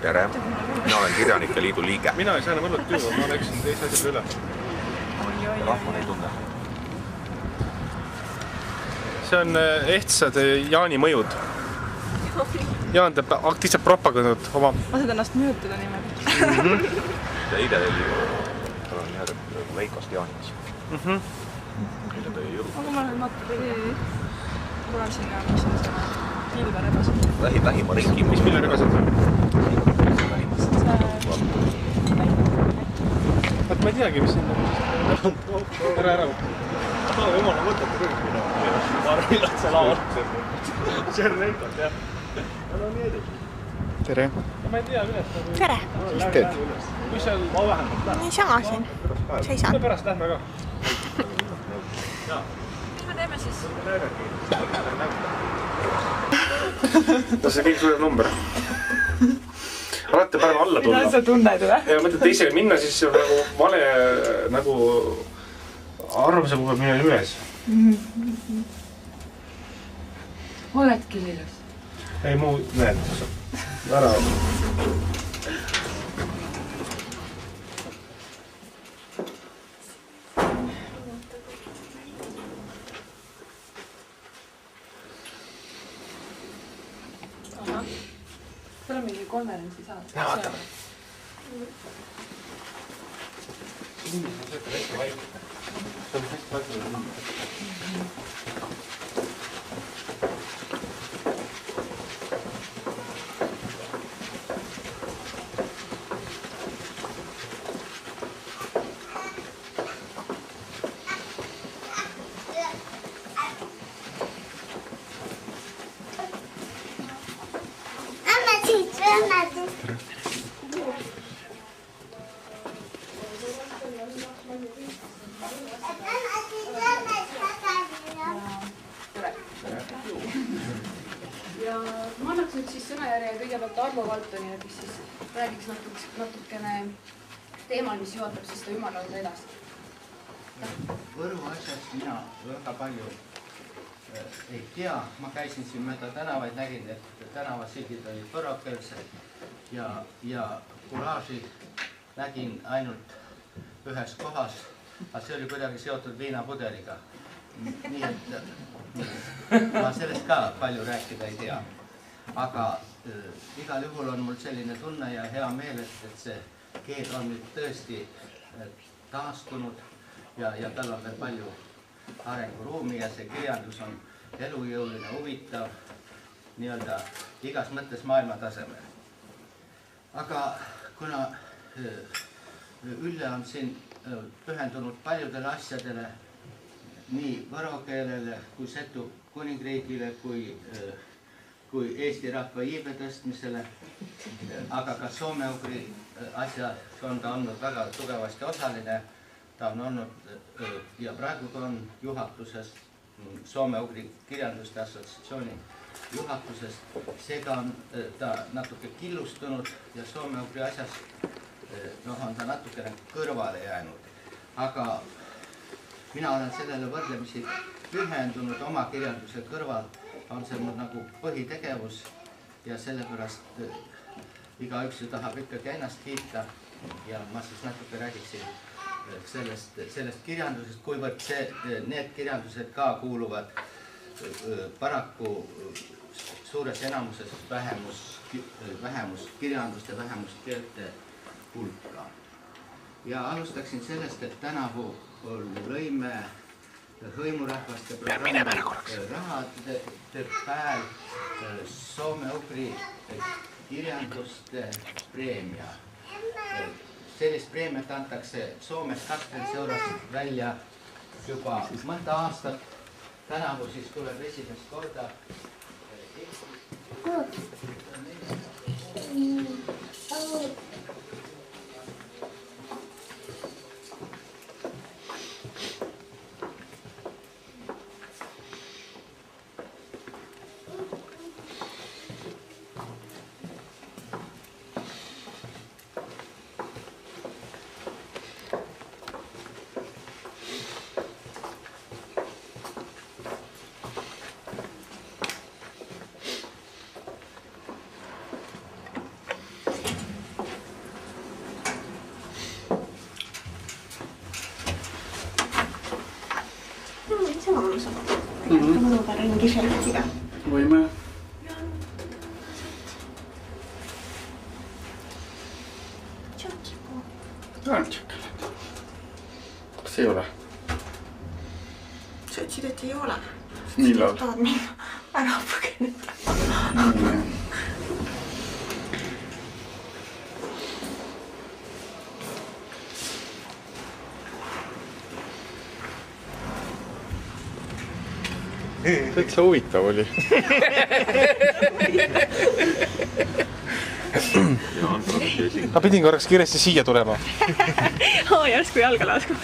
Tere, mina olen Kirjanike Liidu liige. Mina ei saa enam õllet juua, ma läksin teise asjale üle. Rahva ei tunne. See on ehtsad Jaani mõjud. Jaan teeb aktiivselt propagandat oma... Lased ennast mõjutada niimoodi. Ja eile oli Veikost Jaanikas. Eile tõi jõu. Aga ma olen tulen sinna, mis on seda Pilve rebased. Vähima ringi. Mis Pilve rebased? Vaat ma ei teagi, mis sinna. Ära. Jumala võtate küll. Ma arvan, et see laval. See on Veikot, jah. No nii edu. Tere. Ma ei tea üles. Tere. Mis teed? Kui seal ma vähemalt lähen? Niisama siin. Seisan. Pärast lähme ka. Mis me teeme siis? No see kõik tuleb number. Alati parem alla tulla. Mida sa tunned või? Ja mõtled teisele minna, siis nagu vale nagu arvamuse puhul minna üles. Oledki lilles? Ei, muu näed. Ära. Seal on mingi konverentsi saada. Ja, vaatame. Inimesed on sööta hästi vaikne. See on hästi vaikne. Ja ma annaks nüüd siis sõnajärje kõigepealt Arvo Valtonile, kes siis räägiks natukene teemal, mis juhatab siis seda ümarlauda edasi. Võru asjast mina väga palju ei tea. Ma käisin siin mööda tänavaid, nägin, et tänavasildid olid võrokeelsed ja kulaaži nägin ainult ühes kohas, aga see oli kuidagi seotud viinapudeliga. Nii et ma sellest ka palju rääkida ei tea. Aga igal juhul on mul selline tunne ja hea meel, et see keel on nüüd tõesti taastunud ja tal on veel palju arenguruumi ja see kirjandus on elujõuline, huvitav, nii-öelda igas mõttes maailma tasemel. Aga kuna Ülle on siin pühendunud paljudele asjadele, nii võro keelele kui Setu kuningriigile kui Eesti rahva iibe tõstmisele, aga ka soome-ugri asja on ta olnud väga tugevasti osaline. Ta on olnud ja praegu on juhatuses Soome-ugri kirjanduste assotsiatsiooni juhatuses. Seega on ta natuke killustunud ja soome-ugri asjas on ta natukene kõrvale jäänud. Aga mina olen sellele võrdlemisi pühendunud oma kirjanduse kõrval. On see mul nagu põhitegevus ja sellepärast igaüks tahab ikkagi ennast kiita ja ma siis natuke räägiksin sellest kirjandusest, kuivõrd need kirjandused ka kuuluvad paraku suures enamuses vähemuskirjanduste, vähemuskeelte hulka. Ja alustaksin sellest, et tänavu lõime hõimurahvaste programmi rahade päev soome-ugri kirjanduste preemia. Sellist preemiat antakse Soomes 20 eurost välja juba mõnda aastat. Tänavu siis tuleb esimest korda tegelikult mõnuga ringi šelfiga. Võime. On tšokolad. Kas ei ole? Sa ütlesid, et ei ole. Millal? Tahad minna ära põgeneda. Täitsa huvitav oli. Ma pidin korraks kiiresti siia tulema. Järsku jalga laskma.